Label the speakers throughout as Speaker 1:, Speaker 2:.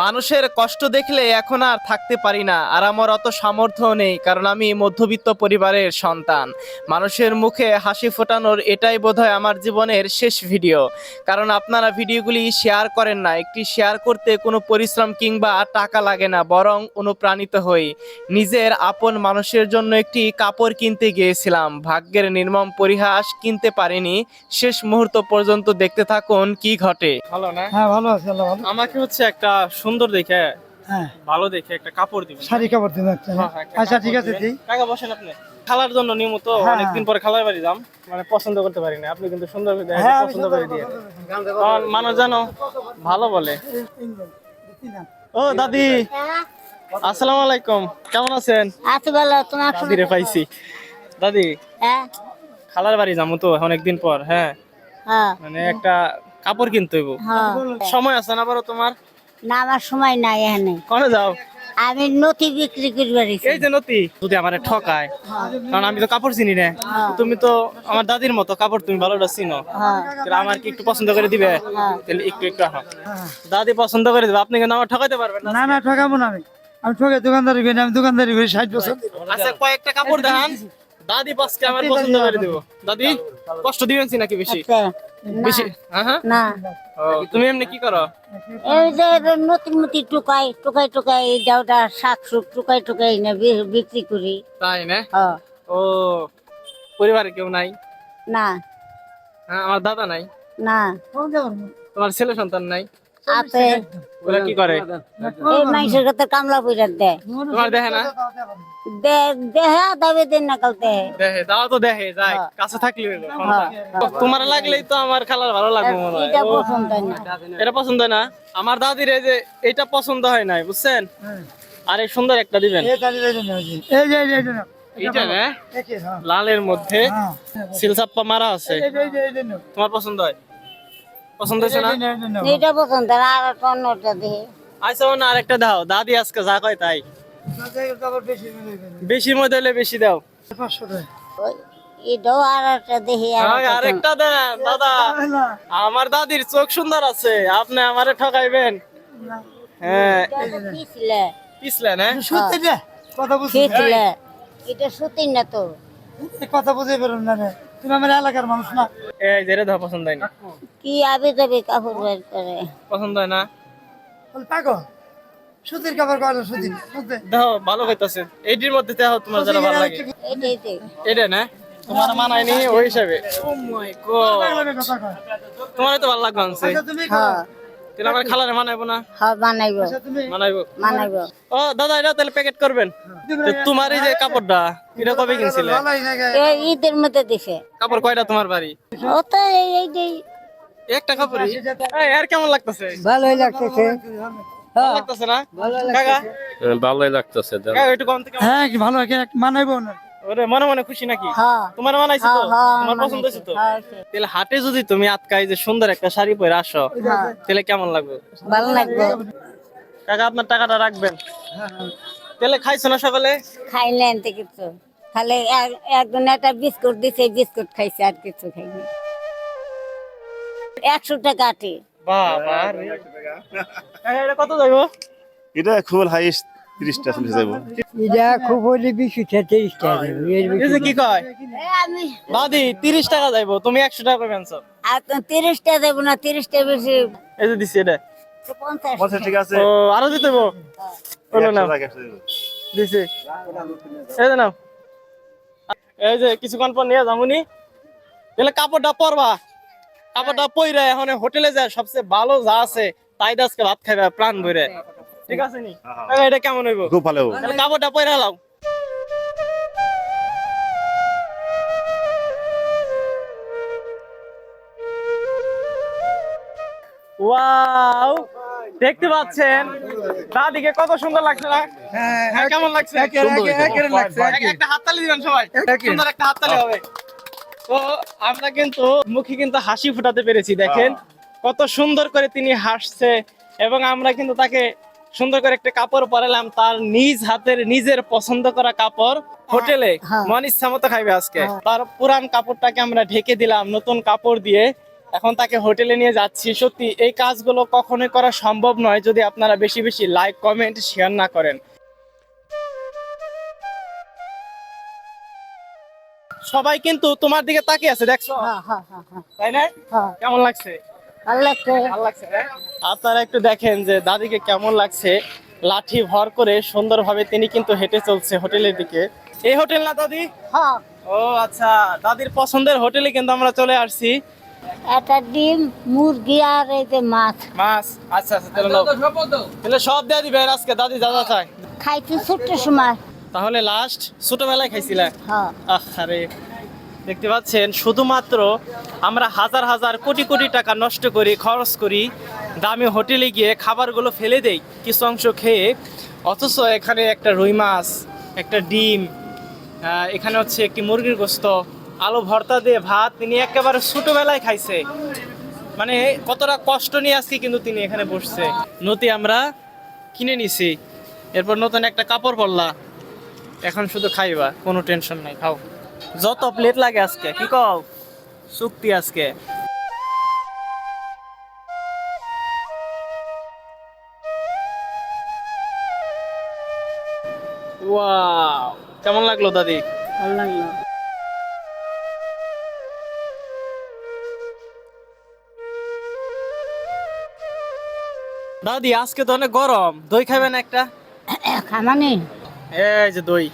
Speaker 1: মানুষের কষ্ট দেখলে এখন আর থাকতে পারি না, আর আমার অত সামর্থ্য নেই, কারণ আমি মধ্যবিত্ত পরিবারের সন্তান। মানুষের মুখে হাসি ফোটানোর এটাই বোধহয় আমার জীবনের শেষ ভিডিও। কারণ আপনারা ভিডিওগুলি শেয়ার করেন না, একটি শেয়ার করতে কোনো পরিশ্রম কিংবা টাকা লাগে না, বরং অনুপ্রাণিত হই। নিজের আপন মানুষের জন্য একটি কাপড় কিনতে গিয়েছিলাম, ভাগ্যের নির্মম পরিহাস, কিনতে পারিনি। শেষ মুহূর্ত পর্যন্ত দেখতে থাকুন কি ঘটে। ভালো না?
Speaker 2: হ্যাঁ ভালো আছে, আল্লাহ ভালো।
Speaker 1: আমাকে হচ্ছে একটা সুন্দর দেখে,
Speaker 2: হ্যাঁ
Speaker 1: ভালো দেখে একটা কাপড় দিবেন।
Speaker 2: শাড়ি কাপড় দিন একটা।
Speaker 1: হ্যাঁ, একটা
Speaker 2: আচ্ছা
Speaker 1: কাপড়
Speaker 2: ঠিক আছে
Speaker 1: দিবেন।
Speaker 2: দিই।
Speaker 1: কাকা বসেন আপনি। খালার জন্য নিয়মিত
Speaker 2: হ্যাঁ।
Speaker 1: অনেকদিন পরে খালার বাড়ি যাম, মানে পছন্দ করতে পারি না, আপনি কিন্তু সুন্দর করে
Speaker 2: হ্যাঁ আমি
Speaker 1: পছন্দ করে দিয়ে মানুষ জানো ভালো বলে। ও দাদি, আসসালামু আলাইকুম, কেমন আছেন?
Speaker 3: আচ্ছা ভালো, তোমার
Speaker 1: দাদিরে পাইছি। দাদি,
Speaker 3: হ্যাঁ
Speaker 1: খালার বাড়ি যাবো তো অনেকদিন পর। হ্যাঁ,
Speaker 3: হ্যাঁ
Speaker 1: মানে একটা কাপড় কিনতে হইব।
Speaker 3: হ্যাঁ।
Speaker 1: সময় আছে না আবারও তোমার?
Speaker 3: না আমার সময় নাই এখানে,
Speaker 1: কনে যাও?
Speaker 3: আমি নথি বিক্রি করবার
Speaker 1: এই যে নতি, যদি আমারে ঠকায়, কারণ আমি তো কাপড় চিনি না।
Speaker 3: হ্যাঁ।
Speaker 1: তুমি তো আমার দাদির মতো, কাপড় তুমি ভালোটা চিনো,
Speaker 3: হ্যাঁ
Speaker 1: তাহলে আমার কি একটু পছন্দ করে দিবে?
Speaker 3: হ্যাঁ।
Speaker 1: তাহলে একটু একটু দাদি পছন্দ করে দিবে, আপনি কিন্তু আমার ঠকাইতে পারবেন না।
Speaker 2: না না ঠকাবো না, আমি ঠকে দোকানদারি করি না, আমি দোকানদারি করি 60 বছর।
Speaker 1: আচ্ছা কয়েকটা কাপড় দেখান, দাদি পাঁচকে আমার পছন্দ করে দিব। দাদি কষ্ট দিবেন নাকি বেশি?
Speaker 3: আচ্ছা,
Speaker 1: বেশি? হ্যাঁ হ্যাঁ।
Speaker 3: না
Speaker 1: ও, তুমি এমনি কি করো?
Speaker 3: এই যে নতি মতি টুকাই টুকাই টুকাই এই যাওটা শাক সুক টুকাই টুকাই না বিক্রি করি।
Speaker 1: তাই না?
Speaker 3: হ্যাঁ
Speaker 1: ও, পরিবারে কেউ নাই?
Speaker 3: না
Speaker 1: হ্যাঁ, আমার দাদা নাই।
Speaker 3: না
Speaker 1: তোমার ছেলে সন্তান নাই?
Speaker 3: আছে,
Speaker 1: ওরা কি করে?
Speaker 3: এই মানুষের কাছে কামলা পয়সা দেয়,
Speaker 1: তোমার দেখে না?
Speaker 3: দেহে দাবে দিন না কাল দেহে।
Speaker 1: দেখে, দাও তো দেখে যায়,
Speaker 3: হ্যাঁ।
Speaker 1: কাছে থাকলে হলো সন্তান। তোমার লাগলেই তো আমার খালার ভালো লাগবে মনে হয়।
Speaker 3: এটা
Speaker 1: ও,
Speaker 3: পছন্দ হয় না।
Speaker 1: এটা পছন্দ হয় না? আমার দাদির এই যে এটা পছন্দ হয় নাই, বুঝছেন? আর এই সুন্দর একটা দিবেন।
Speaker 2: এই যে এই যে এই যে
Speaker 1: এইটা না,
Speaker 2: একে, হ্যাঁ।
Speaker 1: লালের মধ্যে
Speaker 2: হ্যাঁ।
Speaker 1: সিলসাপ্পা মারা আছে।
Speaker 2: এই যে এই যে
Speaker 1: তোমার পছন্দ হয়? পছন্দ হয়েছে না?
Speaker 3: এটা পছন্দ হয় না, আর একটা অন্যটা দেহে।
Speaker 1: আচ্ছা না, আরেকটা দাও। দাদি আজকে যা কয় তাই। বেশির মধ্যে হলে বেশি দাও।
Speaker 2: 500 টাকা।
Speaker 3: ওই এটাও আর একটা দেহে আর
Speaker 1: হ্যাঁ, আরেকটা দেন দাদা। আমার দাদির চোখ সুন্দর আছে, আপনি আমারে ঠকাইবেন? হ্যাঁ, পিছলেন? হ্যাঁ,
Speaker 2: সত্যি রে, কথা বুঝছি।
Speaker 3: এটা সত্যি না তো।
Speaker 2: এই কথা বুঝে বেরোন না রে, তুমি আমার এলাকার মানুষ না।
Speaker 1: এই যে রে, দাও পছন্দ হয় না?
Speaker 3: কি আবে যাবে কাপড় বের করে।
Speaker 1: পছন্দ হয় না?
Speaker 2: বল পাগল, সুতির কাপড় কর, সুতির সুতি।
Speaker 1: দাও, ভালো হইতাছে। এইটির মধ্যে দেখো তোমার যারা ভালো লাগে।
Speaker 3: এটাই তো।
Speaker 1: এটা না, তোমার মানায় নি ওই হিসাবে। ও মাই গড,
Speaker 2: পাগলের কথা কয়।
Speaker 1: তোমার তো ভালো লাগবে আনছে।
Speaker 2: আচ্ছা তুমি
Speaker 3: হ্যাঁ
Speaker 1: তাহলে আমার খালারে মানাইবো না?
Speaker 3: হ্যাঁ বানাইব
Speaker 2: আচ্ছা তুমি
Speaker 1: মানাইবো।
Speaker 3: বানাইব।
Speaker 1: ও দাদা, এটা তাহলে প্যাকেট করবেন। তো তোমার এই যে কাপড়টা, এটা কবে কিনছিলে?
Speaker 2: ভালোই লাগে।
Speaker 3: এই ঈদের মধ্যে দিছে।
Speaker 1: কাপড় কয়টা তোমার বাড়ি?
Speaker 3: ও তো এইটাই।
Speaker 1: একটা কাপড়ই? এই, আর কেমন লাগতেছে?
Speaker 2: ভালোই লাগতেছে।
Speaker 1: ভালো লাগতেছে না কাকা?
Speaker 4: ভালোই লাগতেছে।
Speaker 1: কাকা একটু কম থেকে।
Speaker 2: হ্যাঁ কি ভালো লাগে, মানাইবো না।
Speaker 1: ওরে মনে মনে খুশি নাকি?
Speaker 3: হ্যাঁ
Speaker 1: তোমার মানাইছে তো?
Speaker 3: হ্যাঁ
Speaker 1: তোমার পছন্দ হয়েছে তো?
Speaker 3: হ্যাঁ,
Speaker 1: তাহলে হাটে যদি তুমি আজকাই যে সুন্দর একটা শাড়ি পরে আসো,
Speaker 3: হ্যাঁ।
Speaker 1: তাহলে কেমন লাগবে?
Speaker 3: ভালো লাগবে।
Speaker 1: কাকা আপনার টাকাটা রাখবেন। তাহলে খাইছো না সকালে?
Speaker 3: খাই না এনতে কিছু, খালি একজন একটা বিস্কুট দিছে, বিস্কুট খাইছে, আর কিছু খাইনি। 100 টাকা আটি।
Speaker 1: বাবা রে। কাকা এটা কত যাইবো?
Speaker 4: এটা খুব হাইস্ট 30টা চলে যাব।
Speaker 2: এটা খুব হইলে 20-30 টাকা।
Speaker 1: এই যে কি কয়
Speaker 3: আমি
Speaker 1: দাদি, 30 টাকা যাইবো, তুমি 100 টাকা করে আনছো।
Speaker 3: আর তো 30 টা দেবো না, 30 টা বেশি।
Speaker 1: এই যে দিছি এটা।
Speaker 3: 50
Speaker 4: 50 ঠিক আছে।
Speaker 1: ও, আরো দিতে হইবো? হলো না,
Speaker 4: 100 টাকা আছে।
Speaker 1: দিছি। এই যে নাও। এই যে কিছুক্ষণ পর নিয়ে যামুনি। তাহলে কাপড়টা পরবা, কাপড়টা পইরা এখন হোটেলে যায়, সবচেয়ে ভালো যা আছে তাই আজকে ভাত খাইবা প্রাণ ভরে। ঠিক আছে নি? কাকা, এটা কেমন হইবো?
Speaker 4: খুব ভালো।
Speaker 1: তাহলে কাপড়টা পইরা লাও। ওয়াও, দেখতে পাচ্ছেন দাদিকে কত সুন্দর লাগছে না? হ্যাঁ, কেমন লাগছে? একটা হাততালি দিবেন সবাই, সুন্দর একটা হাততালি হবে। তো আমরা কিন্তু মুখে কিন্তু হাসি ফুটাতে পেরেছি, দেখেন কত সুন্দর করে তিনি হাসছে, এবং আমরা কিন্তু তাকে সুন্দর করে একটা কাপড় পরালাম, তার নিজ হাতের নিজের পছন্দ করা কাপড়। হোটেলে
Speaker 3: হ্যাঁ।
Speaker 1: মন ইচ্ছা মতো খাইবে আজকে। তার পুরান কাপড়টাকে আমরা ঢেকে দিলাম নতুন কাপড় দিয়ে, এখন তাকে হোটেলে নিয়ে যাচ্ছি। সত্যি এই কাজগুলো কখনোই করা সম্ভব নয় যদি আপনারা বেশি বেশি লাইক কমেন্ট শেয়ার না করেন। সবাই কিন্তু তোমার দিকে তাকিয়ে আছে, দেখছো?
Speaker 3: হ্যাঁ হ্যাঁ হ্যাঁ হ্যাঁ
Speaker 1: তাই না?
Speaker 3: হ্যাঁ
Speaker 1: কেমন লাগছে?
Speaker 3: ভালো লাগছে।
Speaker 1: ভালো লাগছে না? আপনারা একটু দেখেন যে দাদিকে কেমন লাগছে। লাঠি ভর করে সুন্দরভাবে তিনি কিন্তু হেঁটে চলছে হোটেলের দিকে। এই হোটেল না দাদি?
Speaker 3: হ্যাঁ
Speaker 1: ও আচ্ছা, দাদির পছন্দের হোটেলে কিন্তু আমরা চলে আসছি।
Speaker 3: একটা ডিম, মুরগি আর এই যে মাছ।
Speaker 1: মাছ, আচ্ছা আচ্ছা, তাহলে নাও। তাহলে সব দিয়ে দিবেন আজকে দাদি যা যা চায়।
Speaker 3: খাইতে ছোট্ট সময়।
Speaker 1: তাহলে লাস্ট ছোটবেলায় খাইছিলেন?
Speaker 3: হ্যাঁ
Speaker 1: আরে দেখতে পাচ্ছেন, শুধুমাত্র আমরা হাজার হাজার কোটি কোটি টাকা নষ্ট করি, খরচ করি, দামি হোটেলে গিয়ে খাবারগুলো ফেলে দেই কিছু অংশ খেয়ে, অথচ এখানে একটা রুই মাছ, একটা ডিম, এখানে হচ্ছে একটি মুরগির গোস্ত, আলু ভর্তা দিয়ে ভাত তিনি একেবারে ছোটবেলায় খাইছে। মানে কতটা কষ্ট নিয়ে আজকে কিন্তু তিনি এখানে বসছে। নতি আমরা কিনে নিছি, এরপর নতুন একটা কাপড় পরলা, এখন শুধু খাইবা, কোনো টেনশন নাই, খাও। যত প্লেট লাগে আজকে, কি কও? চুক্তি আজকে। ওয়াও, কেমন লাগলো দাদি?
Speaker 3: ভালো লাগলো।
Speaker 1: দাদি আজকে তো অনেক গরম, দই খাবেন একটা?
Speaker 3: খামানি
Speaker 1: এই যে দই,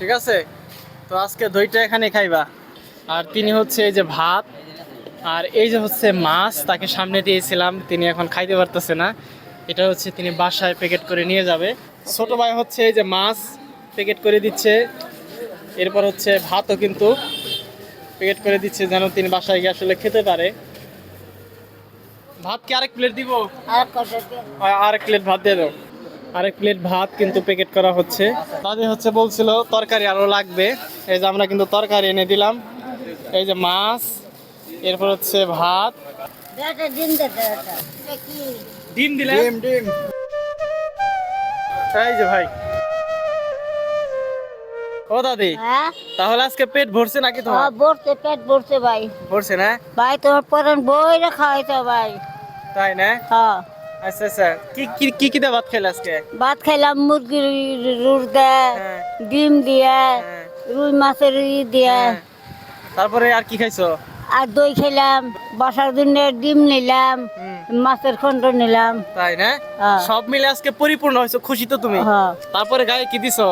Speaker 1: ঠিক আছে? তো আজকে দইটা এখানে খাইবা। আর তিনি হচ্ছে এই যে ভাত, আর এই যে হচ্ছে মাছ তাকে সামনে দিয়েছিলাম, তিনি এখন খাইতে পারতেছে না। এটা হচ্ছে তিনি বাসায় প্যাকেট করে নিয়ে যাবে। ছোট ভাই হচ্ছে এই যে মাছ প্যাকেট করে দিচ্ছে, এরপর হচ্ছে ভাতও কিন্তু প্যাকেট করে দিচ্ছে যেন তিনি বাসায় গিয়ে আসলে খেতে পারে। ভাত কি আরেক প্লেট দিব?
Speaker 3: আর কত দিয়ে?
Speaker 1: আরেক প্লেট ভাত দিয়ে দাও। আরেক প্লেট ভাত কিন্তু প্যাকেট করা হচ্ছে। দাদি হচ্ছে বলছিল তরকারি আরো লাগবে, এই যে আমরা কিন্তু তরকারি এনে দিলাম। এই যে মাছ, এরপর হচ্ছে ভাত,
Speaker 3: একটা ডিম দে দাও একটা। এটা কি?
Speaker 1: ডিম দিলে। ডিম এই যে ভাই। ও দাদি,
Speaker 3: হ্যাঁ
Speaker 1: তাহলে আজকে পেট ভরছে নাকি তোমার?
Speaker 3: ভরছে, পেট ভরছে ভাই।
Speaker 1: ভরছে না?
Speaker 3: ভাই তোমার পরান বই রাখা হয়েছে ভাই।
Speaker 1: তাই না?
Speaker 3: হ্যাঁ
Speaker 1: আচ্ছা আচ্ছা, কি কি কি কি দিয়ে ভাত খেলে আজকে?
Speaker 3: ভাত খাইলাম মুরগির রুর দিয়ে,
Speaker 1: হ্যাঁ।
Speaker 3: ডিম দিয়ে,
Speaker 1: হ্যাঁ।
Speaker 3: রুই মাছের দিয়ে,
Speaker 1: হ্যাঁ। তারপরে আর কি খাইছো?
Speaker 3: আর দই খেলাম, বসার জন্য ডিম নিলাম, মাছের খন্ড নিলাম।
Speaker 1: তাই না?
Speaker 3: হ্যাঁ।
Speaker 1: সব মিলে আজকে পরিপূর্ণ হয়েছে, খুশি তো তুমি?
Speaker 3: হ্যাঁ।
Speaker 1: তারপরে গায়ে কি দিছো?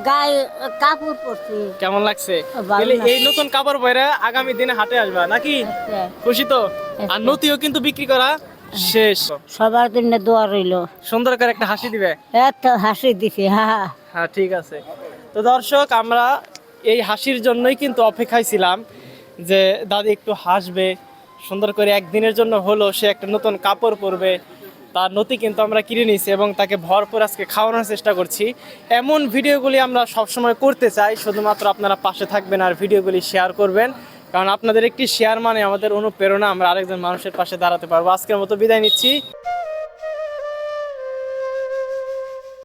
Speaker 3: গায়ে কাপড় পরছি।
Speaker 1: কেমন লাগছে?
Speaker 3: ভালো
Speaker 1: তাহলে
Speaker 3: লাগছে।
Speaker 1: এই নতুন কাপড় পরে আগামী দিনে হাটে আসবা নাকি?
Speaker 3: আচ্ছা।
Speaker 1: খুশি তো? আর নতিও কিন্তু বিক্রি করা শেষ।
Speaker 3: সবার জন্য দোয়া রইল।
Speaker 1: সুন্দর করে একটা হাসি দিবে।
Speaker 3: এত হাসি দিছে, হ্যাঁ।
Speaker 1: হ্যাঁ ঠিক আছে। তো দর্শক, আমরা এই হাসির জন্যই কিন্তু অপেক্ষায় ছিলাম যে দাদি একটু হাসবে, সুন্দর করে একদিনের জন্য হলো সে একটা নতুন কাপড় পরবে। তার নতি কিন্তু আমরা কিনে নিয়েছি এবং তাকে ভরপুর আজকে খাওয়ানোর চেষ্টা করছি। এমন ভিডিওগুলি আমরা সবসময় করতে চাই, শুধুমাত্র আপনারা পাশে থাকবেন আর ভিডিওগুলি শেয়ার করবেন, কারণ আপনাদের একটি শেয়ার মানে আমাদের অনুপ্রেরণা, আমরা আরেকজন মানুষের পাশে দাঁড়াতে পারবো। আজকের মতো বিদায় নিচ্ছি।